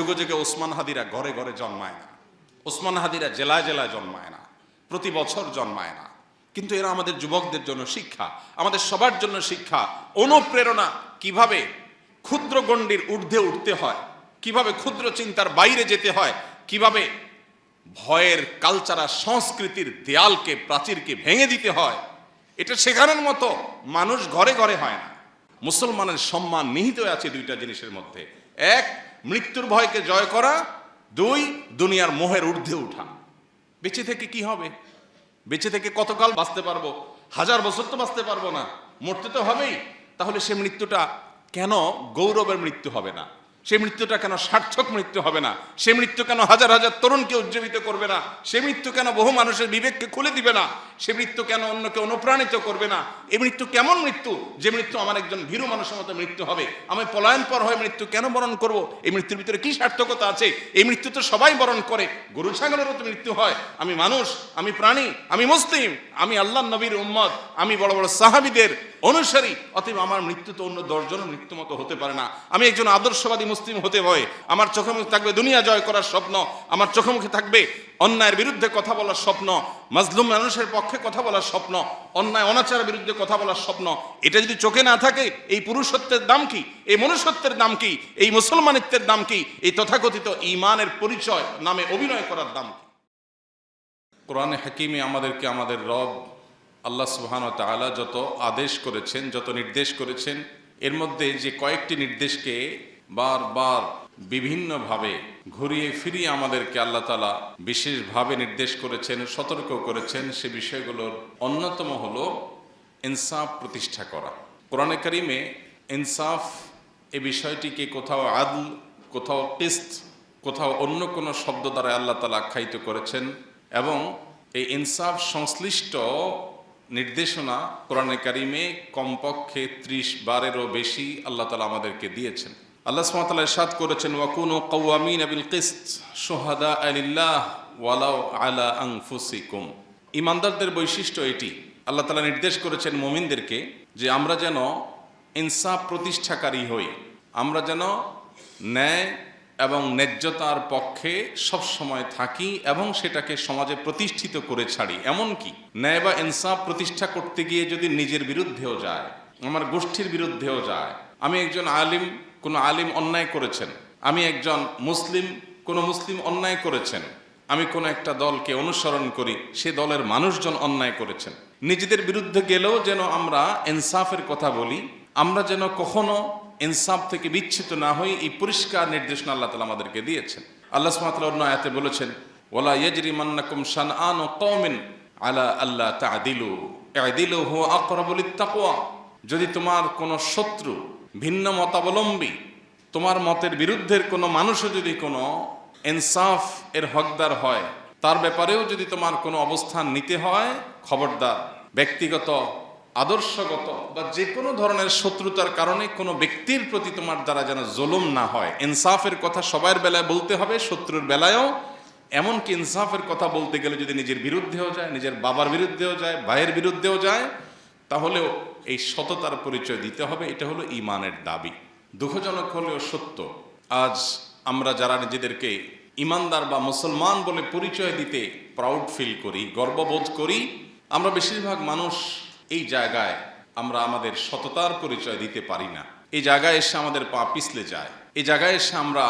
যুগে যুগে ওসমান হাদিরা ঘরে ঘরে জন্মায় না, ওসমান হাদিরা জেলায় জেলায় জন্মায় না, প্রতি বছর জন্মায় না, কিন্তু এরা আমাদের যুবকদের জন্য শিক্ষা, আমাদের সবার জন্য শিক্ষা, অনুপ্রেরণা। কিভাবে ক্ষুদ্র গণ্ডির ঊর্ধ্বে উঠতে হয়, কিভাবে ক্ষুদ্র চিন্তার বাইরে যেতে হয়, কিভাবে ভয়ের কালচারা সংস্কৃতির দেয়ালকে প্রাচীরকে ভেঙে দিতে হয়, এটা শেখানোর মতো মানুষ ঘরে ঘরে হয় না। মুসলমানের সম্মান নিহিত আছে দুইটা জিনিসের মধ্যে, এক মৃত্যুর ভয়কে জয় করা, দুই দুনিয়ার মোহের ঊর্ধ্বে উঠা। বেঁচে থেকে কি হবে? বেঁচে থেকে কতকাল বাঁচতে পারবো? 1000 বছর তো বাঁচতে পারবো না, মরতে তো হবেই। তাহলে সে মৃত্যুটা কেন গৌরবের মৃত্যু হবে না? সে মৃত্যুটা কেন সার্থক মৃত্যু হবে না? সে মৃত্যু কেন হাজার হাজার তরুণকে উজ্জীবিত করবে না? সে মৃত্যু কেন বহু মানুষের বিবেককে খুলে দিবে না? সে মৃত্যু কেন অন্যকে অনুপ্রাণিত করবে না? এই মৃত্যু কেমন মৃত্যু, যে মৃত্যু আমার একজন ভীরু মানুষের মতো মৃত্যু হবে? আমি পলায়ন পর হয়ে মৃত্যু কেন বরণ করব? এই মৃত্যুর ভিতরে কি সার্থকতা আছে? এই মৃত্যু তো সবাই বরণ করে, গরু ছাগলেরও তো মৃত্যু হয়। আমি মানুষ, আমি প্রাণী, আমি মুসলিম, আমি আল্লাহ নবীর উম্মত, আমি বড় বড় সাহাবীদের অনুসারী, অতএব আমার মৃত্যু তো অন্য 10 জনের মৃত্যু মতো হতে পারে না। আমি একজন আদর্শবাদী মুসলিম হতে হয়, আমার চোখে মুখে থাকবে দুনিয়া জয় করার স্বপ্ন, আমার চোখে মুখে থাকবে অন্যায়ের বিরুদ্ধে কথা বলার স্বপ্ন, মাজলুম মানুষের পক্ষে কথা বলার স্বপ্ন, অন্যায় অনাচারের বিরুদ্ধে কথা বলার স্বপ্ন। এটা যদি চোখে না থাকে, এই পুরুষত্বের দাম কি? এই মনুষ্যত্বের দাম কি? এই মুসলমানিত্বের দাম কি? এই তথাকথিত ঈমানের পরিচয় নামে অভিনয় করার দাম কি? কোরআনে হাকিমে আমাদেরকে আমাদের রব আল্লাহ সুবহানাহু ওয়া তাআলা যত আদেশ করেছেন, যত নির্দেশ করেছেন, এর মধ্যে যে কয়েকটি নির্দেশকে বারবার বিভিন্নভাবে ঘুরিয়ে ফিরিয়ে আমাদেরকে আল্লাহ তাআলা বিশেষভাবে নির্দেশ করেছেন, সতর্ক করেছেন, সে বিষয়গুলোর অন্যতম হলো ইনসাফ প্রতিষ্ঠা করা। কোরআনে কারিমে ইনসাফ এই বিষয়টিকে কোথাও আদল, কোথাও কিসত, কোথাও অন্য কোনো শব্দ দ্বারা আল্লাহ তাআলা আখ্যায়িত করেছেন, এবং এই ইনসাফ সংশ্লিষ্ট নির্দেশনা কোরআনে কারিমে কমপক্ষে 30 বারেরও বেশি আল্লাহ তাআলা আমাদেরকে দিয়েছেন। আল্লাহ সুবহানাহু ওয়া তাআলা ইরশাদ করেছেন, ওয়াকুনু কাওয়ামিনা বিল কিসত শুহাদা লিল্লাহ ওয়ালাউ আলা আনফুসিকুম। ঈমানদারদের বৈশিষ্ট্য এটি। আল্লাহ তাআলা নির্দেশ করেছেন মুমিনদেরকে যে আমরা যেন ইনসাফ প্রতিষ্ঠাকারী হই, আমরা যেন ন্যায় এবং ন্যায্যতার পক্ষে সব সময় থাকি এবং সেটাকে সমাজে প্রতিষ্ঠিত করে ছাড়ি। এমনকি ন্যায় বা ইনসাফ প্রতিষ্ঠা করতে গিয়ে যদি নিজের বিরুদ্ধেও যায়, আমার গোষ্ঠীর বিরুদ্ধেও যায়, আমি একজন আলিম, কোনো আলিম অন্যায় করেছেন, আমি একজন মুসলিম, কোনো মুসলিম অন্যায় করেছেন, আমি কোনো একটা দলকে অনুসরণ করি, সে দলের মানুষজন অন্যায় করেছেন, নিজেদের বিরুদ্ধে গেলেও যেন আমরা ইনসাফের কথা বলি, আমরা যেন কখনো ইনসাফ থেকে বিচ্ছিত না হই, এই পরিষ্কার নির্দেশনা আল্লাহ তাআলা আমাদেরকে দিয়েছেন। আল্লাহ সুবহানাহু ওয়া তাআলা অন্য আয়াতে বলেছেন, ওয়ালা ইয়াজরিমান্নাকুম শানআনু কওমিন আলা আল্লা তা'দিলু ই'দিলু হুয়া আকরাবু লিত-তাকওয়া। যদি তোমার কোনো শত্রু, ভিন্ন মতাবলম্বী, তোমার মতের বিরুদ্ধের কোনো মানুষও যদি কোনো ইনসাফ এর হকদার হয়, তার ব্যাপারেও যদি তোমার কোনো অবস্থান নিতে হয়, খবরদার ব্যক্তিগত, আদর্শগত বা যে কোনো ধরনের শত্রুতার কারণে কোনো ব্যক্তির প্রতি তোমার দ্বারা যেন জুলুম না হয়। ইনসাফের কথা সবার বেলায় বলতে হবে, শত্রুর বেলায়ও। এমনকি ইনসাফের কথা বলতে গেলে যদি নিজের বিরুদ্ধেও যায়, নিজের বাবার বিরুদ্ধেও যায়, ভাইয়ের বিরুদ্ধেও যায়, তাহলেও এই সততার পরিচয় দিতে হবে। এটা হলো ঈমানের দাবি। দুঃখজনক হলেও সত্য, আজ আমরা যারা নিজেদেরকে ঈমানদার বা মুসলমান বলে পরিচয় দিতে প্রাউড ফিল করি, গর্ববোধ করি, আমরা বেশিরভাগ মানুষ এই জায়গায় আমরা আমাদের সততার পরিচয় দিতে পারি না। এই জায়গায় এসে আমাদের পা পিছলে যায়, এই জায়গায় এসে আমরা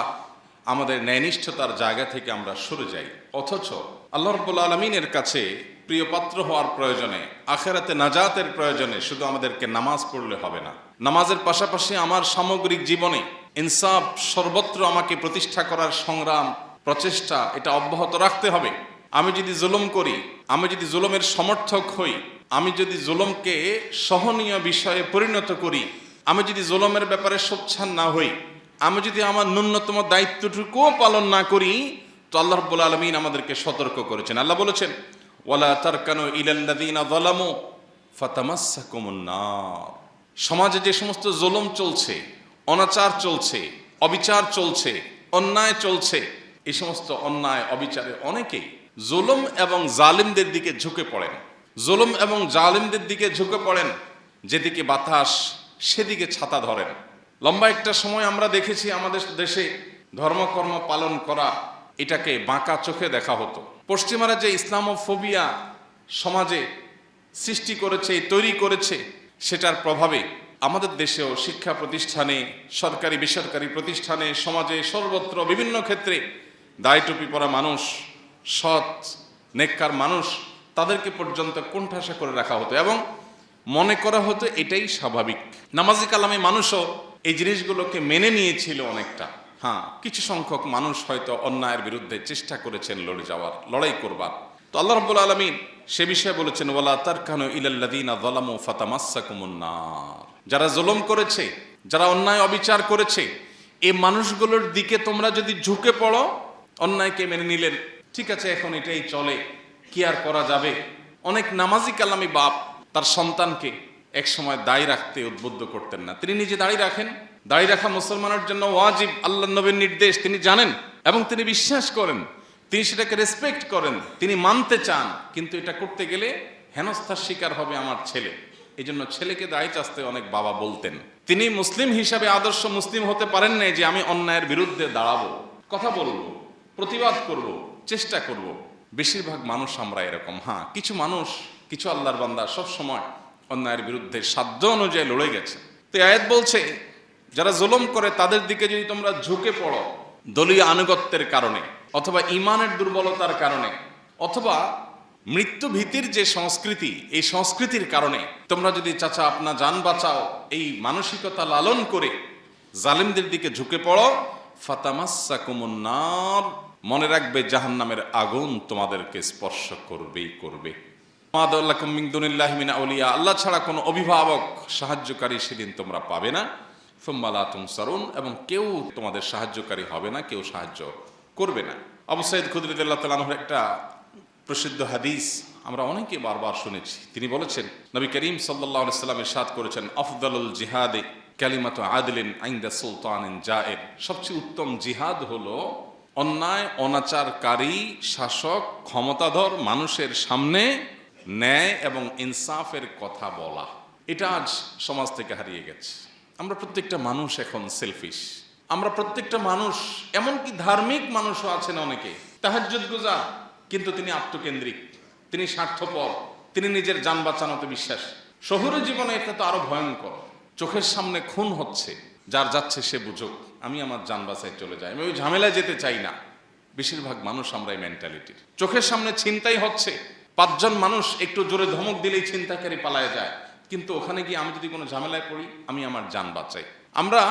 আমাদের ন্যায়নিষ্ঠতার জায়গা থেকে আমরা সরে যাই। অথচ আল্লাহ রাব্বুল আলামিনের কাছে প্রিয় পাত্র হওয়ার প্রয়োজনে, আখিরাতে নাজাতের প্রয়োজনে শুধু আমাদেরকে নামাজ পড়লে হবে না। নামাজের পাশাপাশি আমার সামগ্রিক জীবনে ইনসাফ সর্বত্র আমাকে প্রতিষ্ঠা করার সংগ্রাম, প্রচেষ্টা, এটা অব্যাহত রাখতে হবে। আমি যদি জুলুম করি, আমি যদি জুলুমের সমর্থক হই, আমি যদি জুলুমকে সহনীয় বিষয়ে পরিণত করি, আমি যদি জুলুমের ব্যাপারে সোচ্চার না হই, আমি যদি আমার ন্যূনতম দায়িত্বটুকুও পালন না করি, তো আল্লাহ রাব্বুল আলামিন আমাদেরকে সতর্ক করেছেন। আল্লাহ বলেছেন, ওয়ালা তারকানু ইলাল্লাযীনা যালামু ফাতামাসসাকুমুন নার। সমাজে যে সমস্ত জুলুম চলছে, অনাচার চলছে, অবিচার চলছে, অন্যায় চলছে, এই সমস্ত অন্যায় অবিচারে অনেকেই জুলুম এবং জালিমদের দিকে ঝুঁকে পড়েন, জুলুম এবং জালিমদের দিকে ঝুঁকে পড়েন, যেদিকে বাতাস সেদিকে ছাতা ধরেন। লম্বা একটা সময় আমরা দেখেছি আমাদের দেশে ধর্মকর্ম পালন করা এটাকে বাঁকা চোখে দেখা হতো। পশ্চিমারা যে ইসলামোফোবিয়া সমাজে সৃষ্টি করেছে, তৈরি করেছে, সেটার প্রভাবে আমাদের দেশেও শিক্ষা প্রতিষ্ঠানে, সরকারি বেসরকারি প্রতিষ্ঠানে, সমাজে সর্বত্র বিভিন্ন ক্ষেত্রে দাড়ি টুপি পরা মানুষ, সৎ নেককার মানুষ, তাদেরকে পর্যন্ত কোণঠাসা করে রাখা হতো এবং মনে করা হতো এটাই স্বাভাবিক। নামাজি কালামে মানুষও এই জিনিসগুলোকে মেনে নিয়েছিল অনেকটা। হ্যাঁ, কিছু সংখ্যক মানুষ হয়তো অন্যায়ের বিরুদ্ধে চেষ্টা করেছেন লড়াই করবার। তো আল্লাহ রাব্বুল আলামিন সে বিষয়ে বলেছেন, ওয়ালা তারকানু ইলাল্লাযীনা যালামু ফাতামাসসাকুমুন নার। যারা জুলুম করেছে, যারা অন্যায় অবিচার করেছে, এই মানুষগুলোর দিকে তোমরা যদি ঝুঁকে পড়ো, অন্যায়কে মেনে নিলেন, ঠিক আছে এখন এটাই চলে, কি আর করা যাবে। অনেক নামাজি কালামি বাপ তার সন্তানকে এক সময় দাড়ি রাখতে উদ্বুদ্ধ করতেন না। তিনি নিজে দাড়ি রাখেন, দাড়ি রাখা মুসলমানের জন্য ওয়াজিব, আল্লাহর নবীর নির্দেশ তিনি জানেন এবং তিনি বিশ্বাস করেন, তিনি সেটাকে রেসপেক্ট করেন, তিনি মানতে চান, কিন্তু এটা করতে গেলে হেনস্থার শিকার হবে আমার ছেলে। এই জন্য ছেলেকে দাড়ি চাচতে অনেক বাবা বলতেন। তিনি মুসলিম হিসাবে আদর্শ মুসলিম হতে পারেন নাই যে আমি অন্যায়ের বিরুদ্ধে দাঁড়াবো, কথা বলবো, প্রতিবাদ করব, চেষ্টা করব। বেশিরভাগ মানুষ আমরা এরকম। হ্যাঁ, কিছু মানুষ, কিছু আল্লাহর বান্দা সব সময় অন্যায়ের বিরুদ্ধে সাধ্য অনুযায়ী লড়ে গেছে। তো আয়াত বলছে যারা জুলুম করে তাদের দিকে যদি তোমরা ঝুঁকে পড়ো দলীয় আনুগত্যের কারণে, অথবা ঈমানের দুর্বলতার কারণে, অথবা মৃত্যু ভীতির যে সংস্কৃতি, এই সংস্কৃতির কারণে তোমরা যদি চাচা আপনা জান বাঁচাও এই মানসিকতা লালন করে জালিমদের দিকে ঝুঁকে পড়ো, ফাতামাসসাকুমুন নার, মনে রাখবে জাহান্নামের আগুন তোমাদেরকে স্পর্শ করবেই করবে। মাদাল্লাকুম মিন দুনিল্লাহি মিন আউলিয়া, আল্লাহ ছাড়া কোনো অভিভাবক সাহায্যকারী সেদিন তোমরা পাবে না। সুম্মা লা তুনসারুন, এবং কেউ তোমাদের সাহায্যকারী হবে না, কেউ সাহায্য করবে না। আবু সাঈদ খুদরী রাদিয়াল্লাহু তাআলা আনহুর একটা প্রসিদ্ধ হাদিস আমরা অনেকে বারবার শুনেছি। তিনি বলেছেন, নবী করিম সাল্লাল্লাহু আলাইহি সাল্লাম ইরশাদ করেছেন, আফদালুল জিহাদে কালিমাতু আদলিন ইনদা সুলতানিন জায়ের। সবচেয়ে উত্তম জিহাদ হলো অন্যায় অনাচারকারী শাসক ক্ষমতাধর মানুষের সামনে ন্যায় এবং ইনসাফের কথা বলা। এটা আজ সমাজ থেকে হারিয়ে গেছে। আমরা প্রত্যেকটা মানুষ এখন সেলফিশ। আমরা প্রত্যেকটা মানুষ, এমনকি ধার্মিক মানুষও আছেন অনেকে তাহাজ্জুদ গুজার, কিন্তু তিনি আত্মকেন্দ্রিক, তিনি স্বার্থপর, তিনি নিজের জান বাঁচানোতে বিশ্বাস। শহুরে জীবনে এটা তো আরো ভয়ঙ্কর। চোখের সামনে খুন হচ্ছে, যার যাচ্ছে সে বুঝুক, আমি আমার জান বাঁচায় চলে যাই, আমি ওই ঝামেলায় যেতে চাই না। বেশিরভাগ মানুষ আমরা এই মেন্টালিটির। চোখের সামনে ছিনতাই হচ্ছে, 5 জন মানুষ একটু জোরে ধমক দিলেই ছিনতাইকারী পালায় যায়, কিন্তু ওখানে গিয়ে আমি যদি কোনো ঝামেলায় পড়ি, আমি আমার জান বাঁচাই। আমরা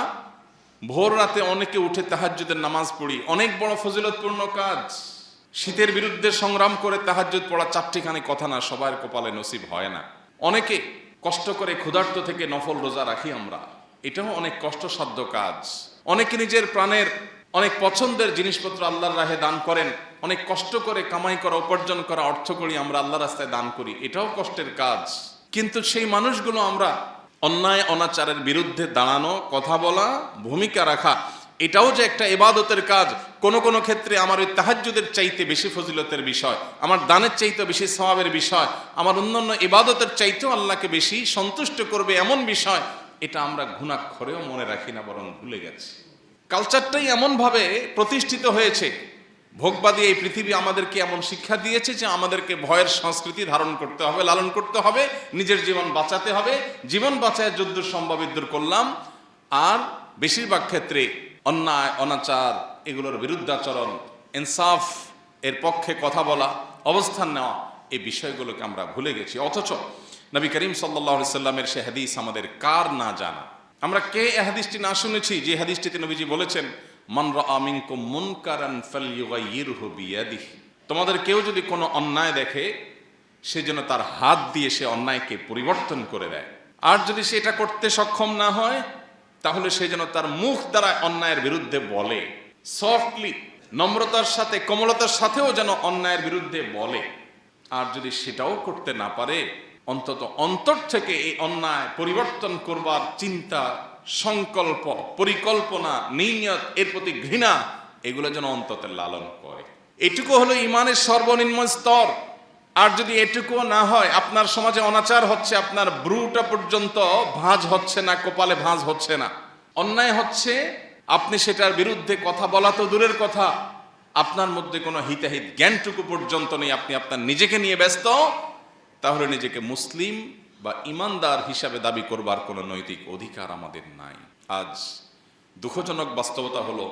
ভোর রাতে অনেকে উঠে তাহাজ্জুদের নামাজ পড়ি, অনেক বড় ফজিলতপূর্ণ কাজ। শীতের বিরুদ্ধে সংগ্রাম করে তাহাজ্জুদ পড়া চারটিখানি কথা না, সবার কপালে নসিব হয় না। অনেকে কষ্ট করে ক্ষুধার্ত থেকে নফল রোজা রাখি আমরা, এটাও অনেক কষ্টসাধ্য কাজ। অনেকে নিজের প্রাণের অনেক পছন্দের জিনিসপত্র আল্লাহর রাহে দান করেন, অনেক কষ্ট করে কামাই করা, উপার্জন করা অর্থ করি আমরা আল্লাহর রাস্তায় দান করি, এটাও কষ্টের কাজ। কিন্তু সেই মানুষগুলো আমরা অন্যায় অনাচারের বিরুদ্ধে দাঁড়ানো, কথা বলা, ভূমিকা রাখা, এটাও যে একটা ইবাদতের কাজ। কোন কোন ক্ষেত্রে আমার ওই তাহাজ্জুদের চাইতে বেশি ফজিলতের বিষয়, আমার দানের চাইতে বেশি সওয়াবের বিষয়, আমার অন্যান্য ইবাদতের চাইতেও আল্লাহকে বেশি সন্তুষ্ট করবে এমন বিষয়, এটা আমরা ঘুণাক্ষরেও মনে রাখি না, বরং ভুলে গেছি। কালচারটাই এমনভাবে প্রতিষ্ঠিত হয়েছে, ভোগবাদী এই পৃথিবী আমাদেরকে এমন শিক্ষা দিয়েছে যে আমাদেরকে ভয়ের সংস্কৃতি ধারণ করতে হবে, লালন করতে হবে, নিজের জীবন বাঁচাতে হবে। জীবন বাঁচায় যদ্দূর সম্ভব ইদ্দূর করলাম। আর বেশিরভাগ ক্ষেত্রে অন্যায় অনাচার এগুলোর বিরুদ্ধাচরণ, ইনসাফ এর পক্ষে কথা বলা, অবস্থান নেওয়া, এই বিষয়গুলোকে আমরা ভুলে গেছি। অথচ নবী করিম সাল্লাল্লাহু আলাইহি সাল্লামের সে হাদিস আমাদের কার না জানা। আমরা কে এই হাদিসটি না শুনেছি, যে হাদিসটিতে নবীজি বলেছেন, মান রাআ মিনকুম মুনকারান ফালইউগাইয়িরহু বিয়াদিহি, তোমাদের কেউ যদি কোনো অন্যায় দেখে, সে যেন তার হাত দিয়ে সে অন্যায়কে পরিবর্তন করে দেয়। আর যদি সেটা করতে সক্ষম না হয়, তাহলে সে যেন তার মুখ দ্বারা অন্যায়ের বিরুদ্ধে বলে, সফটলি, নম্রতার সাথে, কোমলতার সাথেও যেন অন্যায়ের বিরুদ্ধে বলে। আর যদি সেটাও করতে না পারে, অন্তত অন্তর থেকে এই অন্যায় পরিবর্তন করবার চিন্তা, সংকল্প, পরিকল্পনা, নিয়ত, এর প্রতি ঘৃণা, এগুলো যেন অন্তত লালন করে। এটুকু হলো ইমানের সর্বনিম্ন স্তর। আর যদি এটুকুও না হয়, আপনার সমাজে অনাচার হচ্ছে, আপনার ব্রুটা পর্যন্ত ভাঁজ হচ্ছে না, কপালে ভাঁজ হচ্ছে না, অন্যায় হচ্ছে, আপনি সেটার বিরুদ্ধে কথা বলা তো দূরের কথা, আপনার মধ্যে কোনো হিতাহিত জ্ঞানটুকু পর্যন্ত নেই, আপনি আপনার নিজেকে নিয়ে ব্যস্ত, তাহলে নিজেকে মুসলিম বা ইমানদার হিসাবে দাবি করবার কোনো নৈতিক অধিকার আমাদের নাই। আজ দুঃখজনক বাস্তবতা হলো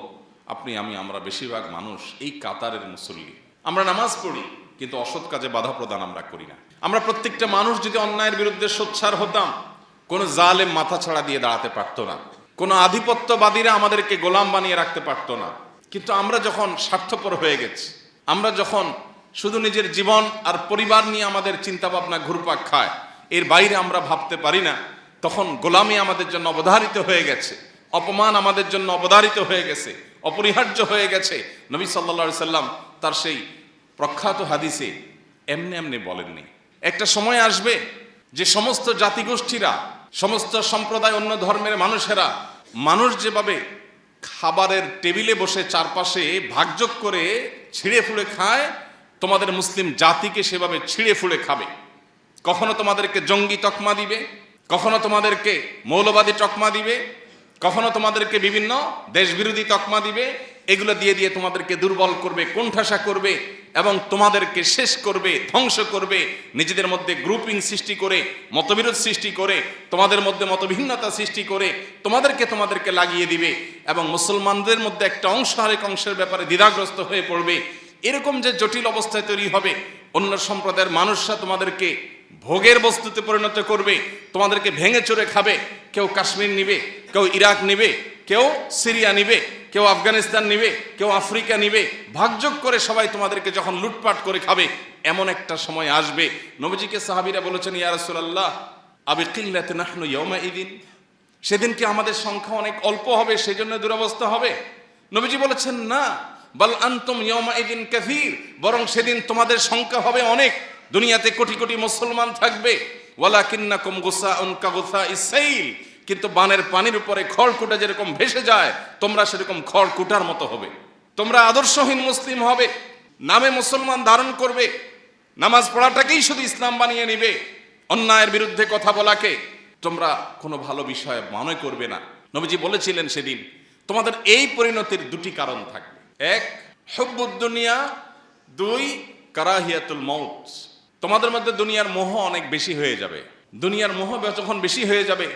আমরা বেশিরভাগ মানুষ এই কাতারের মুসল্লি। আমরা নামাজ পড়ি কিন্তু অসৎ কাজে বাধা প্রদান আমরা করি না। আমরা প্রত্যেকটা মানুষ যদি অন্যায়ের বিরুদ্ধে সোচ্চার হতাম, কোনো জালেম মাথা ছাড়া দিয়ে দাঁড়াতে পারতো না, কোনো আধিপত্যবাদীরা আমাদেরকে গোলাম বানিয়ে রাখতে পারতো না। কিন্তু আমরা যখন স্বার্থপর হয়ে গেছি, আমরা যখন শুধু নিজের জীবন আর পরিবার নিয়ে আমাদের চিন্তা ভাবনা ঘুরপাক খায়, এর বাইরে আমরা ভাবতে পারি না, তখন গোলামি আমাদের জন্য অবধারিত হয়ে গেছে, অপমান আমাদের জন্য অবধারিত হয়ে গেছে, অপরিহার্য হয়ে গেছে। নবী সাল্লাল্লাহু আলাইহি সাল্লাম তার সেই প্রখ্যাত হাদিসে এমনি এমনি বলেননি। একটা সময় আসবে যে সমস্ত জাতিগোষ্ঠীরা, সমস্ত সম্প্রদায়, অন্য ধর্মের মানুষেরা, মানুষ যেভাবে খাবারের টেবিলে বসে চারপাশে ভাগযোগ করে ছিঁড়ে ফুড়ে খায়, তোমাদের মুসলিম জাতিকে সেভাবে ছিঁড়ে ফুড়ে খাবে। কখনো তোমাদেরকে জঙ্গি তকমা দিবে, কখনো তোমাদেরকে মৌলবাদী তকমা দিবে, কখনো তোমাদেরকে বিভিন্ন দেশবিরোধী তকমা দিবে। এগুলো দিয়ে দিয়ে তোমাদেরকে দুর্বল করবে, কোণঠাসা করবে এবং তোমাদেরকে শেষ করবে, ধ্বংস করবে। নিজেদের মধ্যে গ্রুপিং সৃষ্টি করে, মতবিরোধ সৃষ্টি করে, তোমাদের মধ্যে মতভিন্নতা সৃষ্টি করে তোমাদেরকে লাগিয়ে দিবে এবং মুসলমানদের মধ্যে একটা অংশ আরেক অংশের ব্যাপারে দ্বিধাগ্রস্ত হয়ে পড়বে। এরকম যে জটিল অবস্থায় তৈরি হবে, অন্য সম্প্রদায়ের মানুষরা তোমাদেরকে ভোগের বস্তুতে পরিণত করবে, তোমাদেরকে ভেঙে চড়ে খাবে। কেউ কাশ্মীর নিবে, কেউ ইরাক নিবে, কেউ সিরিয়া নিবে, কেউ আফগানিস্তান নিবে, কেউ আফ্রিকা নিবে। ভাগযোগ করে সবাই তোমাদেরকে যখন লুটপাট করে খাবে, এমন একটা সময় আসবে। নবীজিকে সাহাবীরা বলেছেন, ইয়া রাসূলুল্লাহ আবি কিল্লাতি নাহনু ইয়াউমাইদিন, সেদিন কি আমাদের সংখ্যা অনেক অল্প হবে, সেজন্য দুরবস্থা হবে? নবীজি বলেছেন, না, বাল আনতুম ইয়াউমাইদিন কাসীর, বরং সেদিন তোমাদের সংখ্যা হবে অনেক। দুনিয়াতে কোটি কোটি মুসলমান থাকবে, ওয়ালাকিন্নাকুম গুসাউন কাগুসাইস সাইল, কিন্তু বানের পানির উপরে খড়কুটা যেরকম ভেসে যায়, তোমরা সেরকম খড়কুটার মতো হবে। তোমরা আদর্শহীন মুসলিম হবে, নামে মুসলমান ধারণ করবে, নামাজ পড়াটাকেই শুধু ইসলাম বানিয়ে নিবে, অন্যায়ের বিরুদ্ধে কথা বলাকে তোমরা কোনো ভালো বিষয় মনে করবে না। নবীজি বলেছিলেন সেদিন তোমাদের এই পরিণতির দুটি কারণ থাকবে, এক হুব্বুদ দুনিয়া, দুই কারাহিয়াতুল মাউত। তোমাদের মধ্যে দুনিয়ার মোহ অনেক বেশি হয়ে যাবে। দুনিয়ার মোহ যখন বেশি হয়ে যাবে,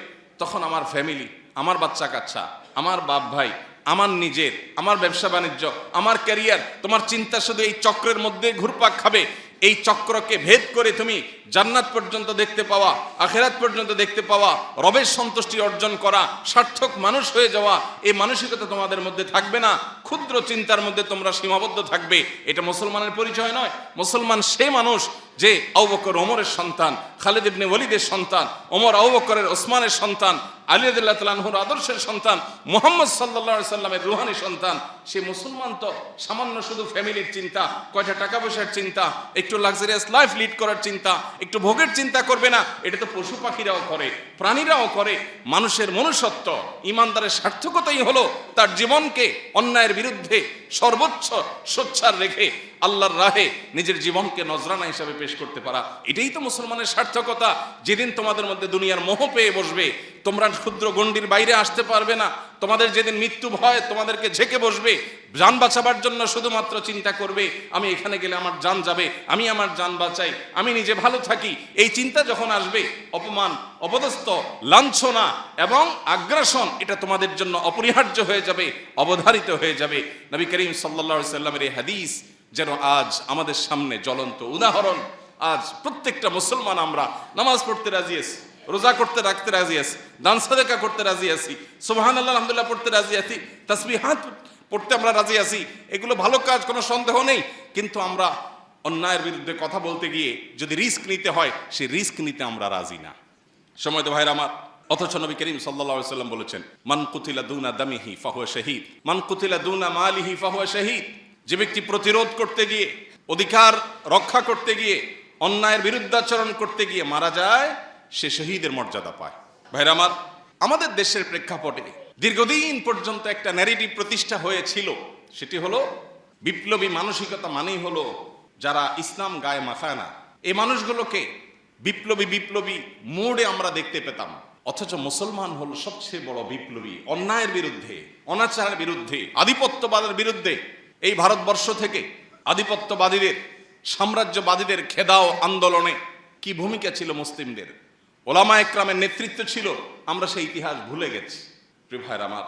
তখন আমার ফ্যামিলি, আমার বাচ্চা কাচ্চা, আমার বাপ ভাই, আমার নিজের, আমার ব্যবসা বাণিজ্য, আমার ক্যারিয়ার, তোমার চিন্তা শুধু এই চক্রের মধ্যে ঘুরপাক খাবে। এই চক্রকে ভেদ করে তুমি জান্নাত পর্যন্ত দেখতে পাওয়া, আখিরাত পর্যন্ত দেখতে পাওয়া, রবের সন্তুষ্টি অর্জন করা, সার্থক মানুষ হয়ে যাওয়া, এই মানসিকতা তোমাদের মধ্যে থাকবে না। ক্ষুদ্র চিন্তার মধ্যে তোমরা সীমাবদ্ধ থাকবে। এটা মুসলমানের পরিচয় নয়। মুসলমান সে মানুষ যে আবু বকর ওমরের সন্তান, খালিদ ইবনে ওয়ালিদের সন্তান, ওমর আবু বকরের ওসমানের সন্তান, আলী রাদিয়াল্লাহু তাআলা আনহুর আদর্শের সন্তান, মুহাম্মদ সাল্লাল্লাহু আলাইহি সাল্লামের রূহানি সন্তান। সে মুসলমান তো সামান্য শুধু ফ্যামিলির চিন্তা, কয়টা টাকা পয়সার চিন্তা, একটু লাক্সারিয়াস লাইফ লিড করার চিন্তা, একটু ভোগের চিন্তা করবে না। এটা তো পশু পাখিরাও করে, প্রাণীরাও করে। মানুষের মনুষ্যত্ব, ইমানদারের সার্থকতাই হলো তার জীবনকে অন্যায়ের বিরুদ্ধে সর্বোচ্চ সোচ্চার রেখে আল্লাহর রাহে নিজের জীবনকে নজরানা হিসাবে পেশ করতে পারা। এটাই তো মুসলমানের সার্থকতা। যেদিন তোমাদের মধ্যে দুনিয়ার মোহ পেয়ে বসবে, তোমরা ক্ষুদ্র গণ্ডির বাইরে আসতে পারবে না। তোমাদের যেদিন মৃত্যু ভয় তোমাদেরকে ঝেঁকে বসবে, জান বাঁচাবার জন্য শুধুমাত্র চিন্তা করবে, আমি এখানে গেলে আমার জান যাবে, আমি আমার জান বাঁচাই, আমি নিজে ভালো থাকি। এই চিন্তা যখন আসবে, অপমান, অপদস্থ, লাঞ্ছনা এবং আগ্রাসন এটা তোমাদের জন্য অপরিহার্য হয়ে যাবে, অবধারিত হয়ে যাবে। নবী করিম সাল্লাল্লাহু আলাইহি সাল্লামের এই হাদিস যেন আজ আমাদের সামনে জ্বলন্ত উদাহরণ। আজ প্রত্যেকটা মুসলমান আমরা নামাজ পড়তে রাজি আছি, রোজা করতে রাখতে রাজি আছি, দান সাদাকা করতে রাজি আছি, সুবহানাল্লাহ আলহামদুলিল্লাহ পড়তে রাজি আছি, তাসবিহাত পড়তে আমরা রাজি আছি। এগুলো ভালো কাজ, কোনো সন্দেহ নেই। কিন্তু আমরা অন্যায়ের বিরুদ্ধে কথা বলতে গিয়ে যদি রিস্ক নিতে হয়, সেই রিস্ক নিতে আমরা রাজি না। সময় তো ভাইরা আমার, অথচ নবী করিম সাল্লাল্লাহু আলাইহি সাল্লাম বলেছেন, মান কুতিলা দুনা দামিহি ফাহুয়া শাহীদ, মান কুতিলা দুনা মালিহি ফাহুয়া শাহীদ। যে ব্যক্তি প্রতিরোধ করতে গিয়ে, অধিকার রক্ষা করতে গিয়ে, অন্যায়ের বিরুদ্ধাচরণ করতে গিয়ে মারা যায়, সে শহীদের মর্যাদা পায়। ভাইরা আমার, আমাদের দেশের প্রেক্ষাপটে দীর্ঘদিন পর্যন্ত একটা ন্যারেটিভ প্রতিষ্ঠা হয়েছিল। সেটি হলো বিপ্লবী মানসিকতা মানেই হলো যারা ইসলাম গায়ে মাখায় না। এই মানুষগুলোকে বিপ্লবী বিপ্লবী মোড়ে আমরা দেখতে পেতাম। অথচ মুসলমান হলো সবচেয়ে বড় বিপ্লবী, অন্যায়ের বিরুদ্ধে, অনাচারের বিরুদ্ধে, আধিপত্যবাদের বিরুদ্ধে। এই ভারতবর্ষ থেকে আধিপত্যবাদীদের, সাম্রাজ্যবাদীদের খেদাও আন্দোলনে কি ভূমিকা ছিল মুসলিমদের, ওলামা একরামের নেতৃত্ব ছিল, আমরা সেই ইতিহাস ভুলে গেছি। প্রিয় ভাইরা আমার,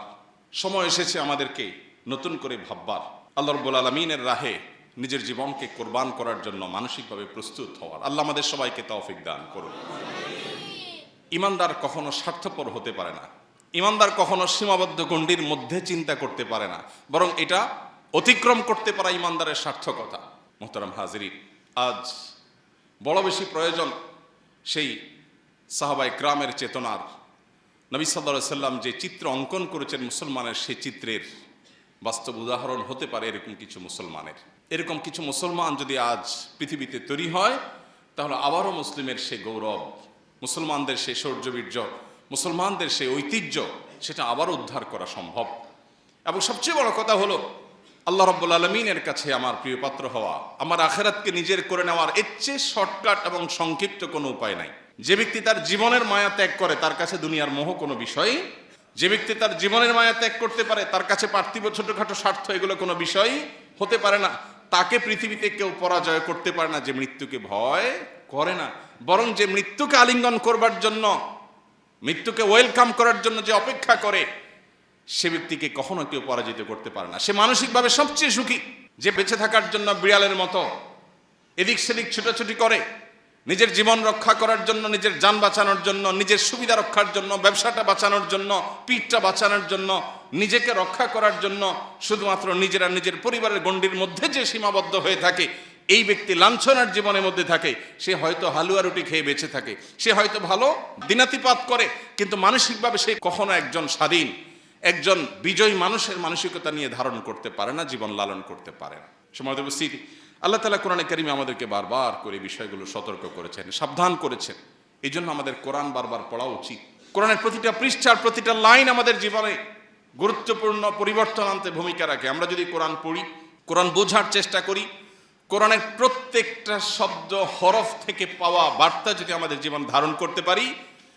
সময় এসেছে আমাদেরকে নতুন করে ভাববার, আল্লাহ রাব্বুল আলামিনের রাহে নিজের জীবনকে কোরবান করার জন্য মানসিকভাবে প্রস্তুত হওয়ার। আল্লাহ আমাদের সবাইকে তৌফিক দান করুন। ইমানদার কখনো স্বার্থপর হতে পারে না, ইমানদার কখনো সীমাবদ্ধ গণ্ডির মধ্যে চিন্তা করতে পারে না, বরং এটা অতিক্রম করতে পারা ইমানদারের সার্থকতা। মোহতারাম হাজিরিন, আজ বড় বেশি প্রয়োজন সেই সাহাবায়ে কেরামের চেতনার। নবী সাল্লাল্লাহু আলাইহি সাল্লাম যে চিত্র অঙ্কন করেছেন মুসলমানের, সেই চিত্রের বাস্তব উদাহরণ হতে পারে এরকম কিছু মুসলমানের। এরকম কিছু মুসলমান যদি আজ পৃথিবীতে তৈরি হয়, তাহলে আবারও মুসলিমের সে গৌরব, মুসলমানদের সেই শৌর্যবীর্য, মুসলমানদের সেই ঐতিহ্য, সেটা আবার উদ্ধার করা সম্ভব। এবং সবচেয়ে বড় কথা হলো, আল্লাহ রাব্বুল আলামিনের কাছে আমার প্রিয় পাত্র হওয়া, আমার আখিরাতকে নিজের করে নেওয়ার এর চেয়ে শর্টকাট এবং সংক্ষিপ্ত কোনো উপায় নাই। যে ব্যক্তি তার জীবনের মায়া ত্যাগ করে, তার কাছে দুনিয়ার মোহ কোনো বিষয়। যে ব্যক্তি তার জীবনের মায়া ত্যাগ করতে পারে, তার কাছে পার্থিব ছোটখাটো স্বার্থ এগুলো কোনো বিষয় হতে পারে না। তাকে পৃথিবীতে কেউ পরাজয় করতে পারে না যে মৃত্যুকে ভয় করে না, বরং যে মৃত্যুকে আলিঙ্গন করবার জন্য, মৃত্যুকে ওয়েলকাম করার জন্য যে অপেক্ষা করে, সে ব্যক্তিকে কখনো কেউ পরাজিত করতে পারে না। সে মানসিকভাবে সবচেয়ে সুখী। যে বেঁচে থাকার জন্য বিড়ালের মতো এদিক সেদিক ছুটোছুটি করে, নিজের জীবন রক্ষা করার জন্য, নিজের যান বাঁচানোর জন্য, নিজের সুবিধা রক্ষার জন্য, ব্যবসাটা বাঁচানোর জন্য, পিঠটা বাঁচানোর জন্য, নিজেকে রক্ষা করার জন্য শুধুমাত্র নিজেরা নিজের পরিবারের গণ্ডির মধ্যে যে সীমাবদ্ধ হয়ে থাকে, এই ব্যক্তি লাঞ্ছনার জীবনের মধ্যে থাকে। সে হয়তো হালুয়া রুটি খেয়ে বেঁচে থাকে, সে হয়তো ভালো দিনাতিপাত করে, কিন্তু মানসিকভাবে সে কখনো একজন স্বাধীন, একজন বিজয়ী মানুষের মানসিকতা নিয়ে ধারণ করতে পারে না, জীবন লালন করতে পারে না। সম্মানিত উপস্থিতি, আল্লাহ তাআলা কোরআনে কারিমে আমাদেরকে বারবার করে বিষয়গুলো সতর্ক করেছেন, সাবধান করেছেন। এই জন্য আমাদের কোরআন বারবার পড়া উচিত। কোরআনের প্রতিটা পৃষ্ঠার প্রতিটা লাইন আমাদের জীবনে গুরুত্বপূর্ণ পরিবর্তন আনতে ভূমিকা রাখে। আমরা যদি কোরআন পড়ি, কোরআন বোঝার চেষ্টা করি, কোরআনের প্রত্যেকটা শব্দ হরফ থেকে পাওয়া বার্তা যদি আমাদের জীবন ধারণ করতে পারি,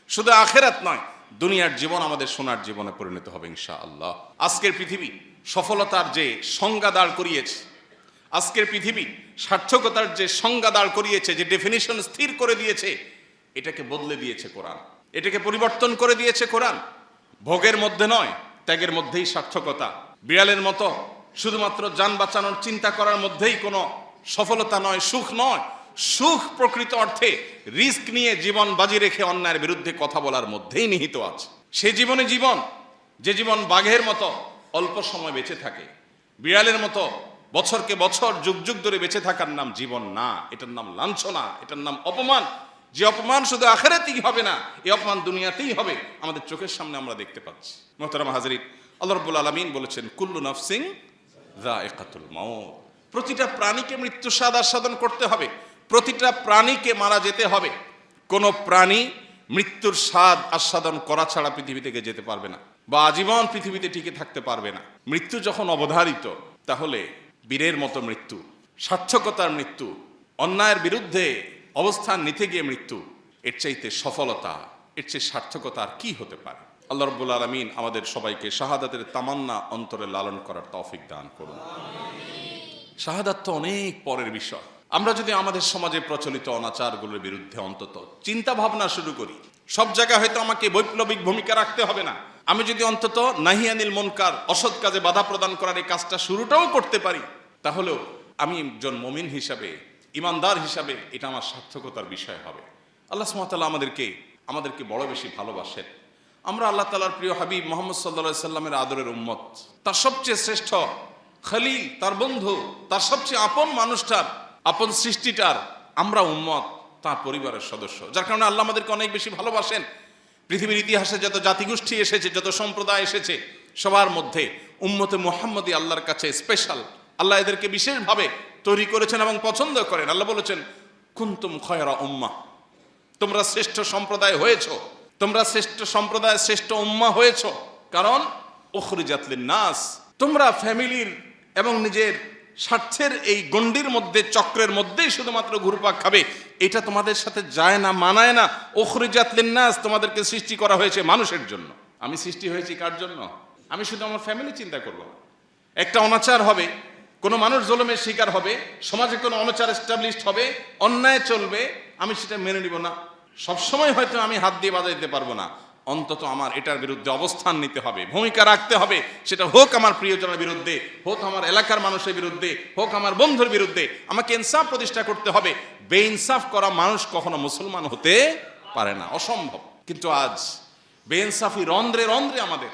শুধু আখিরাত নয়, দুনিয়ার জীবন আমাদের সোনার জীবনে পরিণত হবে ইনশাআল্লাহ। আজকের পৃথিবী সফলতার যে সংজ্ঞা দাঁড় করিয়েছে, আজকের পৃথিবী সার্থকতার যে সংজ্ঞা দাঁড় করিয়েছে, যে ডেফিনিশন স্থির করে দিয়েছে, এটাকে বদলে দিয়েছে কোরআন, এটাকে পরিবর্তন করে দিয়েছে কোরআন। ভোগের মধ্যে নয়, ত্যাগের মধ্যেই সার্থকতা। বিড়ালের মতো শুধুমাত্র যান বাঁচানোর চিন্তা করার মধ্যেই কোনো সফলতা নয়, সুখ নয়। সুখ প্রকৃত অর্থে রিস্ক নিয়ে জীবন বাজি রেখে অন্যায়ের বিরুদ্ধে কথা বলার মধ্যেই নিহিত আছে। সে জীবনে জীবন, যে জীবন বাঘের মতো অল্প সময় বেঁচে থাকে, বিড়ালের মতো বছরকে বছর যুগ যুগ ধরে বেঁচে থাকার নাম জীবন না, এটার নাম লাঞ্ছনা, এটার নাম অপমান। যে অপমান শুধু আখিরাতেই হবে না, এই অপমান দুনিয়াতেই হবে, আমাদের চোখের সামনে আমরা দেখতে পাচ্ছি। মুহতারাম হাজিরিন, আল্লাহ রাব্বুল আলামিন বলেছেন, কুল্লু নাফসিন যায়িকাতুল মাউত। প্রতিটা প্রাণীকে মৃত্যু স্বাদ আস্বাদন করতে হবে, প্রতিটা প্রাণীকে মারা যেতে হবে। কোনো প্রাণী মৃত্যুর স্বাদ আস্বাদন করা ছাড়া পৃথিবী থেকে যেতে পারবে না, বা আজীবন পৃথিবীতে টিকে থাকতে পারবে না। মৃত্যু যখন অবধারিত, তাহলে বীরের মতো মৃত্যু, সার্থকতার মৃত্যু, অন্যায়ের বিরুদ্ধে অবস্থান নিতে গিয়ে মৃত্যু, এর চাইতে সফলতা, এর চেয়ে সার্থকতা আর কি হতে পারে? আল্লাহ রাব্বুল আলামিন আমাদের সবাইকে শাহাদাতের তামান্না অন্তরে লালন করার তৌফিক দান করুন। শাহাদাত তো অনেক পরের বিষয়। আমরা যদি আমাদের সমাজে প্রচলিত অনাচারগুলোর বিরুদ্ধে অন্তত চিন্তা ভাবনা শুরু করি, সব জায়গায় হয়তো আমাকে বৈপ্লবিক ভূমিকা রাখতে হবে না, আমি যদি অন্তত নাহি আনিল মুনকার, অসৎ কাজে বাধা প্রদান করার এই কাজটা শুরুটাও করতে পারি, তাহলেও আমি একজন মুমিন হিসাবে, ইমানদার হিসাবে এটা আমার সার্থকতার বিষয় হবে। আল্লাহ সুবহানাহু ওয়া তাআলা আমাদেরকে বড় বেশি ভালোবাসেন। আমরা আল্লাহ তাআলার প্রিয় হাবিব মুহাম্মদ সাল্লাল্লাহু আলাইহি সাল্লামের আদরের উম্মত, তার সবচেয়ে শ্রেষ্ঠ খলিল, তার বন্ধু, তার সবচেয়ে আপন মানুষটার, আপন সৃষ্টিটার আমরা উম্মত, তার পরিবারের সদস্য। যার কারণে আল্লাহ আমাদেরকে অনেক বেশি ভালোবাসেন। পৃথিবীর ইতিহাসে যত জাতিগোষ্ঠী এসেছে, যত সম্প্রদায় এসেছে, সবার মধ্যে উম্মতে মুহাম্মদী আল্লাহর কাছে স্পেশাল। আল্লাহ এদেরকে বিশেষভাবে তৈরি করেছেন এবং পছন্দ করেন। আল্লাহ বলেছেন, কুনতুম খায়রা উম্মাহ, তোমরা শ্রেষ্ঠ সম্প্রদায় হয়েছো, তোমরা শ্রেষ্ঠ সম্প্রদায়, শ্রেষ্ঠ উম্মাহ হয়েছো। কারণ উখরিজাত লিন-নাস, তোমরা ফ্যামিলির এবং নিজের স্বার্থের এই গণ্ডির মধ্যে, চক্রের মধ্যেই শুধুমাত্র ঘুরপাক খাবে, এটা তোমাদের সাথে যায় না, মানায় না। উখরিজাত লিন্নাস, তোমাদেরকে সৃষ্টি করা হয়েছে মানুষের জন্য। আমি সৃষ্টি হয়েছি কার জন্য? আমি শুধু আমার ফ্যামিলি চিন্তা করব না। একটা অনাচার হবে, কোনো মানুষ জুলুমের শিকার হবে, সমাজে কোনো অনাচার এস্টাবলিশড হবে, অন্যায় চলবে, আমি সেটা মেনে নিব না। সবসময় হয়তো আমি হাত দিয়ে বাজাইতে পারবো না, অন্তত আমার এটার বিরুদ্ধে অবস্থান নিতে হবে, ভূমিকা রাখতে হবে। সেটা হোক আমার প্রিয়জনের বিরুদ্ধে, হোক আমার এলাকার মানুষের বিরুদ্ধে, হোক আমার বন্ধুর বিরুদ্ধে। আমাকে ইনসাফ প্রতিষ্ঠা করতে হবে। বেইনসাফ করা মানুষ কখনো মুসলমান হতে পারে না, অসম্ভব। কিন্তু আজ বেইনসাফি রন্ধ্রে রন্ধ্রে আমাদের,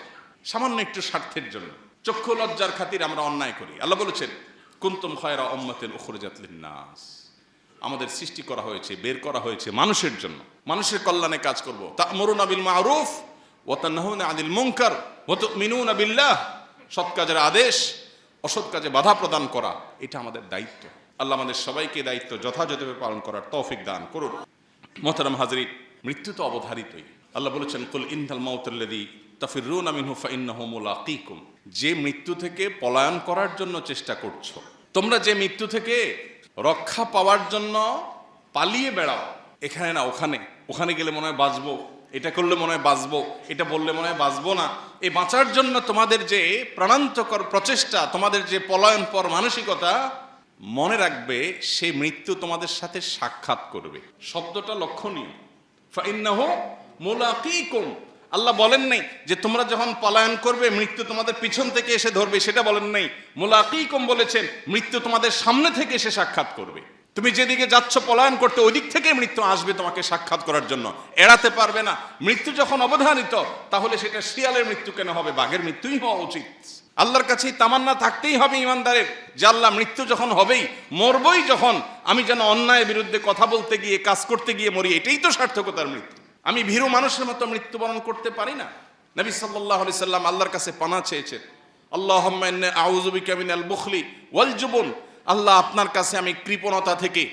সামান্য একটু স্বার্থের জন্য, চক্ষু লজ্জার খাতির আমরা অন্যায় করি। আল্লাহ বলেছেন, কুনতুম খায়রা উম্মাতিন উখরিজাত লিন্নাস। আমাদের সৃষ্টি করা হয়েছে, বের করা হয়েছে মানুষের জন্য, মানুষের কল্যাণে কাজ করব। তা'মুরুনা বিল মা'রুফ ওয়া তানহাউনা আনিল মুনকার ওয়া তু'মিনুনা বিল্লাহ। সৎ কাজের আদেশ, অসৎ কাজে বাধা প্রদান করা, এটা আমাদের দায়িত্ব। আল্লাহ আমাদের সবাইকে দায়িত্ব যথাযথভাবে পালন করার তৌফিক দান করুন। মুহতারাম হাজরিন, মৃত্যু তো অবধারিতই। আল্লাহ বলেছেন, কুল ইন্নাল মাউতাল্লাযী তাফিরুনা মিনহু ফাইন্নাহু মুলাকীকুম। যে মৃত্যু থেকে পলায়ন করার জন্য চেষ্টা করছো, তোমরা যে মৃত্যু থেকে রক্ষা পাওয়ার জন্য পালিয়ে বেড়াও, এখানে না ওখানে, ওখানে গেলে মনে হয় বাঁচবো, এটা করলে মনে হয় বাঁচবো, এটা বললে মনে হয় বাঁচবো না, এই বাঁচার জন্য তোমাদের যে প্রাণান্তকর প্রচেষ্টা, তোমাদের যে পলায়ন পর মানসিকতা, মনে রাখবে সে মৃত্যু তোমাদের সাথে সাক্ষাৎ করবে। শব্দটা লক্ষণীয়, ফাইন্নাহু মুলাকীকুম। আল্লাহ বলেন নাই যে তোমরা যখন পলায়ন করবে মৃত্যু তোমাদের পিছন থেকে এসে ধরবে, সেটা বলেন নাই। মুলাকীকুম বলেছেন মৃত্যু তোমাদের সামনে থেকে এসে সাক্ষাৎ করবে। তুমি যেদিকে যাচ্ছ পলায়ন করতে, ওই দিক থেকে মৃত্যু আসবে তোমাকে সাক্ষাৎ করার জন্য, এড়াতে পারবে না। মৃত্যু যখন অবধারিত, তাহলে সেটা শিয়ালের মৃত্যু কেন হবে, বাঘের মৃত্যুই হওয়া উচিত। আল্লাহর কাছেই তামান্না থাকতেই হবে ইমানদারের, যে আল্লাহ মৃত্যু যখন হবেই, মরবই যখন, আমি যেন অন্যায়ের বিরুদ্ধে কথা বলতে গিয়ে, কাজ করতে গিয়ে মরি, এটাই তো সার্থকতার মৃত্যু। আমি ভীরু মানুষের মতো মৃত্যুবরণ করতে পারি না। নবী সাল্লাল্লাহু আলাইহি সাল্লাম আল্লাহর কাছে পানাহ চেয়েছেন, আল্লাহুম্মা ইন্নী আউযু বিকা মিনাল বুখলি ওয়াল জুবন। আল্লাহ, আপনার কাছে আমি কৃপণতা থেকে,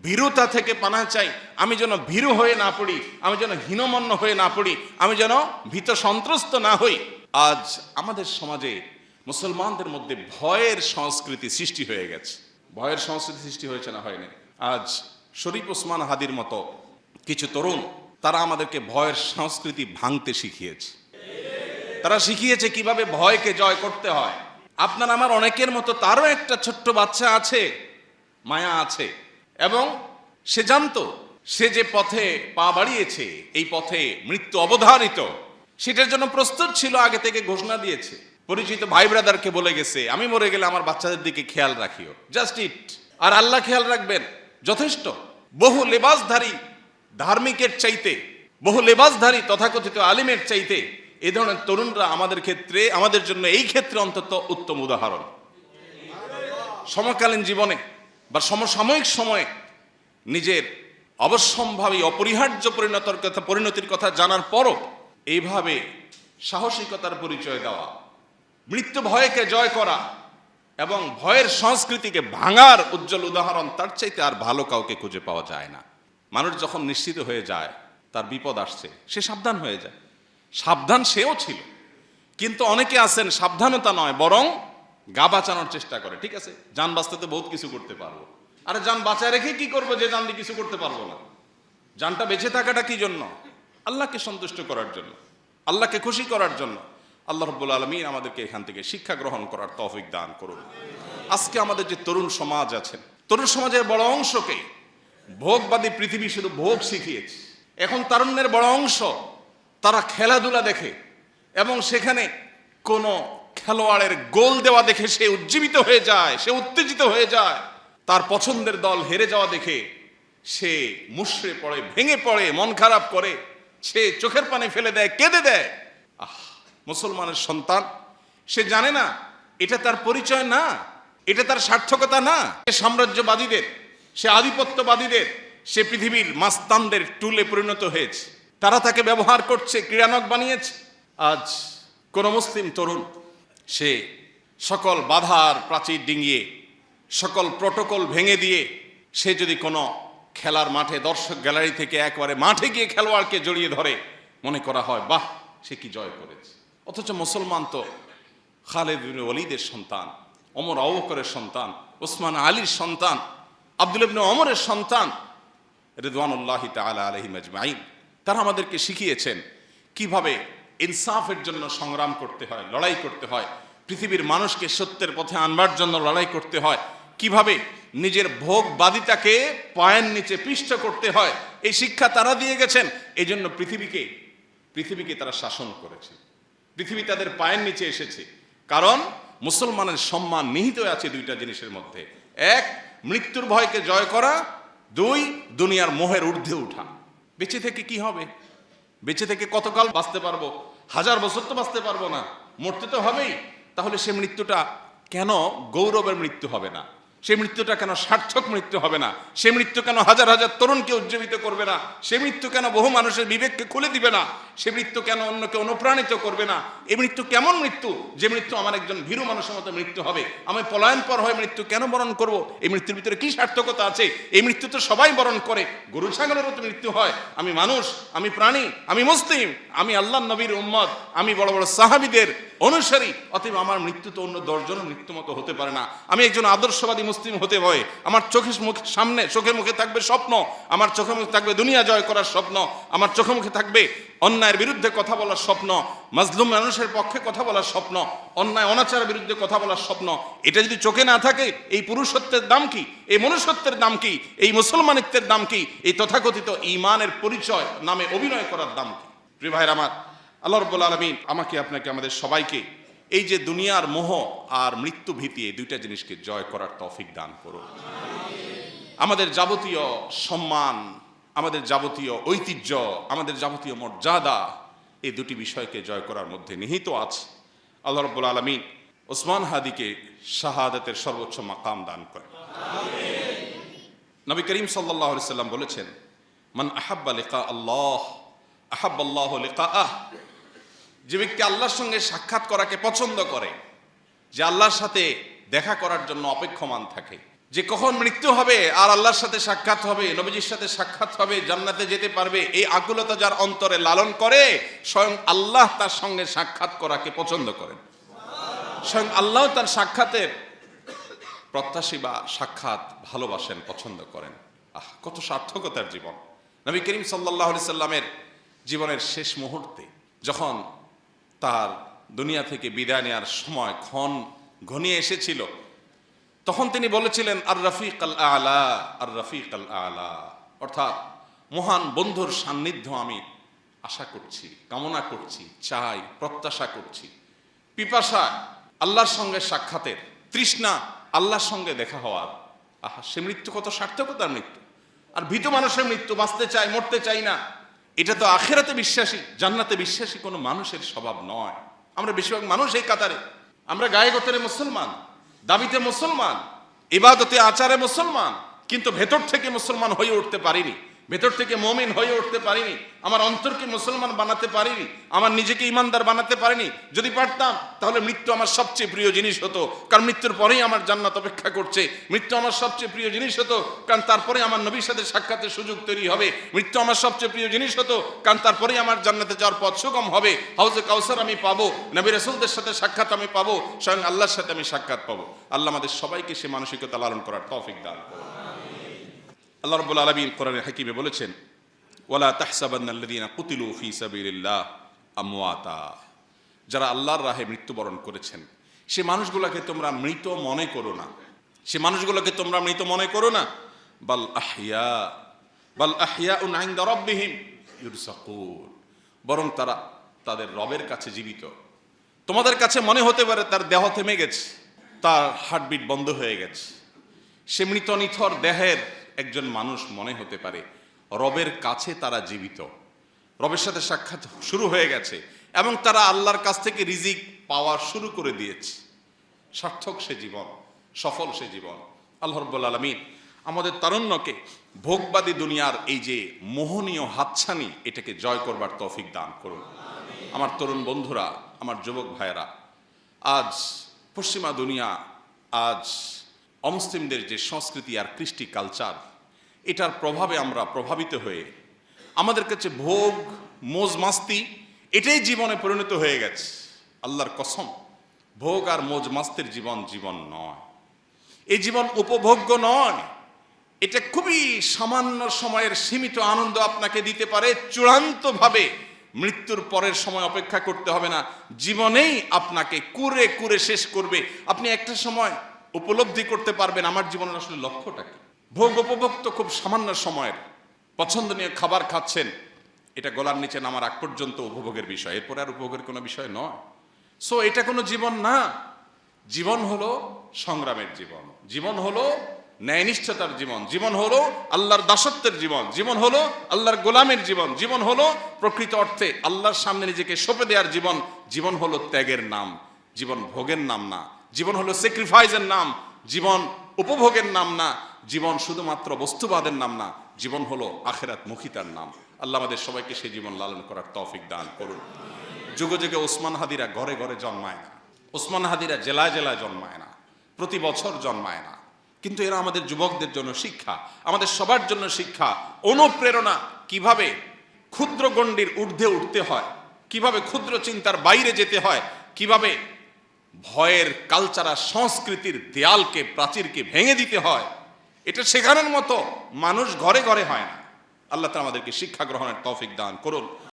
ভীরুতা থেকে পানাহ চাই। আমি যেন ভীরু হয়ে না পড়ি, আমি যেন হীনমন্য হয়ে না পড়ি, আমি যেন ভীত সন্ত্রস্ত না হই। আজ আমাদের সমাজে মুসলমানদের মধ্যে ভয়ের সংস্কৃতি সৃষ্টি হয়ে গেছে। ভয়ের সংস্কৃতি সৃষ্টি হয়েছে না হয়নি? আজ শরীফ ওসমান হাদির মতো কিছু তরুণ, তারা আমাদেরকে ভয়ের সংস্কৃতি ভাঙতে শিখিয়েছে। তারা শিখিয়েছে কিভাবে ভয়কে জয় করতে হয়। আপনার আমার অনেকের মতো তারও একটা ছোট্ট বাচ্চা আছে, মায়া আছে, এবং সে জানতো সে যে পথে পা বাড়িয়েছে, এই পথে মৃত্যু অবধারিত, সেটার জন্য প্রস্তুত ছিল, আগে থেকে ঘোষণা দিয়েছে। পরিচিত ভাই ব্রাদারকে বলে গেছে, আমি মরে গেলে আমার বাচ্চাদের দিকে খেয়াল রাখিও, জাস্ট ইট। আর আল্লাহ খেয়াল রাখবেন, যথেষ্ট। বহু লেবাসধারী ধার্মিকের চাইতে, বহু লেবাসধারী তথাকথিত আলিমের চাইতে এই ধরনের তরুণরা আমাদের ক্ষেত্রে, আমাদের জন্য এই ক্ষেত্রে অন্তত উত্তম উদাহরণ। সমকালীন জীবনে বা সমসাময়িক সময়ে নিজের অবশ্যম্ভাবী অপরিহার্য পরিণতির কথা জানার পরও এইভাবে সাহসিকতার পরিচয় দেওয়া, মৃত্যু ভয়কে জয় করা এবং ভয়ের সংস্কৃতিকে ভাঙার উজ্জ্বল উদাহরণ তার চাইতে আর ভালো কাউকে খুঁজে পাওয়া যায় না। মানুষ যখন নিশ্চিত হয়ে যায় তার বিপদ আসছে, সে সাবধান হয়ে যায়। সাবধান সেও ছিল, কিন্তু অনেকে আছেন সাবধানতা নয় বরং গা বাঁচানোর চেষ্টা করে। ঠিক আছে, জান বাঁচতে বহুত কিছু করতে পারবো, আরে জান বাঁচায় রেখে কি করবো যে জান দিয়ে কিছু করতে পারবো না? জানটা বেঁচে থাকাটা কি জন্য? আল্লাহকে সন্তুষ্ট করার জন্য, আল্লাহকে খুশি করার জন্য। আল্লাহ রাব্বুল আলামিন আমাদেরকে এখান থেকে শিক্ষা গ্রহণ করার তৌফিক দান করুন। আজকে আমাদের যে তরুণ সমাজ আছেন, তরুণ সমাজের বড় অংশকে ভোগবাদী পৃথিবী শুধু ভোগ শিখিয়েছে। এখন তারুণ্যের বড় অংশ তারা খেলাধুলা দেখে এবং সেখানে কোনো খেলোয়াড়ের গোল দেওয়া দেখে সে উজ্জীবিত হয়ে যায়, সে উত্তেজিত হয়ে যায়। তার পছন্দের দল হেরে যাওয়া দেখে সে মুষড়ে পড়ে, ভেঙে পড়ে, মন খারাপ করে, সে চোখের পানি ফেলে দেয়, কেঁদে দেয়। মুসলমানের সন্তান, সে জানে না এটা তার পরিচয় না, এটা তার সার্থকতা না। সে সাম্রাজ্যবাদীদের, সে আধিপত্যবাদীদের, সে পৃথিবীর মাস্তানদের টুলে পরিণত হয়েছে। তারা তাকে ব্যবহার করছে, ক্রীড়ানক বানিয়েছে। আজ কোন মুসলিম তরুণ সে সকল বাধার প্রাচীর ডিঙিয়ে, সকল প্রটোকল ভেঙে দিয়ে সে যদি কোনো খেলার মাঠে দর্শক গ্যালারি থেকে একবারে মাঠে গিয়ে খেলোয়াড়কে জড়িয়ে ধরে, মনে করা হয় বাহ, সে কি জয় করেছে। অথচ মুসলমান তো খালিদ বিন ওয়ালিদের সন্তান, ওমর আবু বকরের সন্তান, ওসমান আলীর সন্তান, আব্দুল ইবনে ওমরের সন্তান রিদওয়ানুল্লাহি তাআলা আলাইহিম আজমাইন। তারা আমাদেরকে শিখিয়েছেন কিভাবে ইনসাফের জন্য সংগ্রাম করতে হয়, লড়াই করতে হয়, পৃথিবীর মানুষকে সত্যের পথে আনবার জন্য লড়াই করতে হয়, কিভাবে নিজের ভোগবাদিতাকে পায়ের নিচে পিষ্ট করতে হয়। এই শিক্ষা তারা দিয়ে গেছেন। এই জন্য পৃথিবীকে তারা শাসন করেছে, পৃথিবী তাদের পায়ের নিচে এসেছে। কারণ মুসলমানের সম্মান নিহিত আছে দুইটা জিনিসের মধ্যে: এক, মৃত্যুর ভয়কে জয় করা; দুই, দুনিয়ার মোহের ঊর্ধ্বে উঠা। বেঁচে থেকে কি হবে? বেঁচে থেকে কতকাল বাঁচতে পারবো? 1000 বছর তো বাঁচতে পারবো না, মরতে তো হবেই। তাহলে সে মৃত্যুটা কেন গৌরবের মৃত্যু হবে না? সে মৃত্যুটা কেন সার্থক মৃত্যু হবে না? সে মৃত্যু কেন হাজার হাজার তরুণকে উজ্জীবিত করবে না? সে মৃত্যু কেন বহু মানুষের বিবেককে খুলে দিবে না? সে মৃত্যু কেন অন্যকে অনুপ্রাণিত করবে না? এই মৃত্যু কেমন মৃত্যু যে মৃত্যু আমার একজন ভীরু মানুষের মতো মৃত্যু হবে? আমি পলায়ন পর হয়ে মৃত্যু কেন বরণ করব? এই মৃত্যুর ভিতরে কি সার্থকতা আছে? এই মৃত্যু তো সবাই বরণ করে, গরু ছাগলেরও তো মৃত্যু হয়। আমি মানুষ, আমি প্রাণী, আমি মুসলিম, আমি আল্লাহর নবীর উম্মত, আমি বড় বড় সাহাবীদের অনুসারী। অতএব আমার মৃত্যু তো অন্য 10 জনের মৃত্যু মতো হতে পারে না। আমি একজন আদর্শবাদী মুসলিম হতে হয়। আমার চোখে মুখে থাকবে স্বপ্ন, আমার চোখে মুখে থাকবে দুনিয়া জয় করার স্বপ্ন, আমার চোখে মুখে থাকবে অন্যায়ের বিরুদ্ধে কথা বলার স্বপ্ন, মাজলুম মানুষের পক্ষে কথা বলার স্বপ্ন, অন্যায় অনাচারের বিরুদ্ধে কথা বলার স্বপ্ন। এটা যদি চোখে না থাকে, এই পুরুষত্বের দাম কি? এই মনুষ্যত্বের দাম কি? এই মুসলমানিত্বের দাম কি? এই তথাকথিত ঈমানের পরিচয় নামে অভিনয় করার দাম কি? প্রিয় ভাইরা আমার, আল্লাহ রাব্বুল আলামিন আমাকে, আপনাকে, আমাদের সবাইকে এই যে দুনিয়ার মোহ আর মৃত্যু ভীতি, এই দুইটা জিনিসকে জয় করার তৌফিক দান করুন। আমাদের যাবতীয় সম্মান, আমাদের যাবতীয় ঐতিহ্য, আমাদের যাবতীয় মর্যাদা, এই দুটি বিষয়কে জয় করার মধ্যে নিহিত আছে। আল্লাহ রাব্বুল আলামিন ওসমান হাদিকে শাহাদাতের সর্বোচ্চ মাকাম দান করেন। নবী করিম সাল্লাল্লাহু আলাইহি সাল্লাম বলেছেন, মান আহাব্বা লিকা আল্লাহ আহাব্বাল্লাহু লিকাআহ। যে ব্যক্তি আল্লাহর সঙ্গে সাক্ষাৎ করাকে পছন্দ করে, যে আল্লাহর সাথে দেখা করার জন্য অপেক্ষমান থাকে, যে কখন মৃত্যু হবে আর আল্লাহর সাথে সাক্ষাৎ হবে, নবীজির সাথে সাক্ষাৎ হবে, জান্নাতে যেতে পারবে, এই আকুলতা যার অন্তরে লালন করে, স্বয়ং আল্লাহ তার সঙ্গে সাক্ষাৎ করাকে পছন্দ করেন। স্বয়ং আল্লাহ তার সাক্ষাতের প্রত্যাশী বা সাক্ষাৎ ভালোবাসেন, পছন্দ করেন। কত সার্থকতার জীবন! নবী করিম সাল্লাল্লাহু আলাইহি সাল্লামের জীবনের শেষ মুহূর্তে যখন তার দুনিয়া থেকে বিদায় নেওয়ার সময় ক্ষণ ঘনিয়ে এসেছিল, তখন তিনি বলেছিলেন, আর রফিক আল আলা, আর রফিক আল আলা, অর্থাৎ মহান বন্ধুর সান্নিধ্য আমি আশা করছি, কামনা করছি, চাই, প্রত্যাশা করছি। পিপাসা আল্লাহর সঙ্গে সাক্ষাতের, তৃষ্ণা আল্লাহর সঙ্গে দেখা হওয়ার। সে মৃত্যু কত সার্থকতার মৃত্যু! আর ভীত মানুষের মৃত্যু, বাঁচতে চাই, মরতে চাই না, এটা তো আখিরাতে বিশ্বাসী, জান্নাতে বিশ্বাসী কোনো মানুষের স্বভাব নয়। আমরা বেশিরভাগ মানুষ এই কাতারে, আমরা গায়ে গোতরে মুসলমান, দাবিতে মুসলমান, ইবাদতে আচারে মুসলমান, কিন্তু ভেতর থেকে মুসলমান হয়ে উঠতে পারিনি, ভেতর থেকে মুমিন হয়ে উঠতে পারিনি, আমার অন্তরকে মুসলমান বানাতে পারিনি, আমার নিজেকে ইমানদার বানাতে পারিনি। যদি পারতাম তাহলে মৃত্যু আমার সবচেয়ে প্রিয় জিনিস হতো, কারণ মৃত্যুর পরেই আমার জান্নাত অপেক্ষা করছে। মৃত্যু আমার সবচেয়ে প্রিয় জিনিস হতো, কারণ তারপরে আমার নবীর সাথে সাক্ষাতের সুযোগ তৈরি হবে। মৃত্যু আমার সবচেয়ে প্রিয় জিনিস হতো, কারণ তারপরেই আমার জান্নাতে যাওয়ার পথ সুগম হবে। হাউজে কাউসার আমি পাবো, নবী রাসূলদের সাথে সাক্ষাৎ আমি পাবো, স্বয়ং আল্লাহর সাথে আমি সাক্ষাৎ পাবো। আল্লাহ আমাদের সবাইকে সে মানসিকতা লালন করার তৌফিক দান করুন। আল্লাহ রাব্বুল আলামিন কোরআনে হাকিমে বলেছেন, ওয়ালা তাহসাবান্নাল্লাযীনা কুতিলু ফী সাবিলিল্লাহ আমওয়াতা। যারা আল্লাহর রাহে মৃত্যুবরণ করেছেন, সে মানুষগুলোকে তোমরা মৃত মনে করো না, সে মানুষগুলোকে তোমরা মৃত মনে করো না। বাল আহইয়াউন ইনদা রাব্বিহিম ইউরযাকুন। বরং তারা তাদের রবের কাছে জীবিত। তোমাদের কাছে মনে হতে পারে তার দেহ থেমে গেছে, তার হার্টবিট বন্ধ হয়ে গেছে। সে মৃত নিথর দেহের একজন মানুষ মনে হতে পারে, রবের কাছে তারা জীবিত, রবের সাথে সাক্ষাৎ শুরু হয়ে গেছে এবং তারা আল্লাহর কাছ থেকে রিজিক পাওয়া শুরু করে দিয়েছে। সার্থক সে জীবন, সফল সে জীবন। আল্লাহ রাব্বুল আলামিন আমাদের তারুণ্যকে ভোগবাদী দুনিয়ার এই যে মোহনীয় হাতছানি, এটাকে জয় করবার তৌফিক দান করুন। আমার তরুণ বন্ধুরা, আমার যুবক ভাইয়েরা, আজ পশ্চিমা দুনিয়া, আজ অমুসলিমদের যে সংস্কৃতি আর কৃষ্টি কালচার, এটার প্রভাবে আমরা প্রভাবিত হয়ে আমাদের কাছে ভোগ, মোজ মাস্তি এটাই জীবনে পরিণত হয়ে গেছে। আল্লাহর কসম, ভোগ আর মোজ মাস্তির জীবন জীবন নয়। এই জীবন উপভোগ্য নয়। এটা খুবই সামান্য সময়ের সীমিত আনন্দ আপনাকে দিতে পারে, চূড়ান্তভাবে মৃত্যুর পরের সময় অপেক্ষা করতে হবে না, জীবনেই আপনাকে কুরে কুরে শেষ করবে। আপনি একটা সময় উপলব্ধি করতে পারবেন আমার জীবনের আসলে লক্ষ্যটা কি। ভোগ উপভোগ তো খুব সামান্য সময়ের, পছন্দনীয় খাবার খাচ্ছেন, এটা গলার নিচে নামার আগ পর্যন্ত উপভোগের বিষয়, এরপরে আর উপভোগের কোনো বিষয় নয়। সো এটা কোনো জীবন না। জীবন হলো সংগ্রামের জীবন, জীবন হলো ন্যায়নিষ্ঠতার জীবন, জীবন হলো আল্লাহর দাসত্বের জীবন, জীবন হলো আল্লাহর গোলামের জীবন, জীবন হলো প্রকৃত অর্থে আল্লাহর সামনে নিজেকে সঁপে দেওয়ার জীবন। জীবন হলো ত্যাগের নাম, জীবন ভোগের নাম না। জীবন হলো স্যাক্রিফাইসের নাম, জীবন উপভোগের নাম না। জীবন শুধুমাত্র বস্তুবাদের নাম না, জীবন হলো আখিরাত মুখিতার নাম। আল্লাহ আমাদের সবাইকে সেই জীবন লালন করার তৌফিক দান করুন। যুগে যুগে ওসমান হাদিরা ঘরে ঘরে জন্মায় না, ওসমান হাদিরা জেলায় জেলায় জন্মায় না, প্রতি বছর জন্মায় না, কিন্তু এরা আমাদের যুবকদের জন্য শিক্ষা, আমাদের সবার জন্য শিক্ষা, অনুপ্রেরণা। কিভাবে ক্ষুদ্র গণ্ডির ঊর্ধ্বে উঠতে হয়, কিভাবে ক্ষুদ্র চিন্তার বাইরে যেতে হয়, কিভাবে ভয়ের কালচারাল সংস্কৃতির দেয়ালকে, প্রাচীরকে ভেঙে দিতে হয়, এটা শেখানোর মতো মানুষ ঘরে ঘরে হয় না। আল্লাহ তাআলা আমাদেরকে শিক্ষা গ্রহণের তৌফিক দান করুন।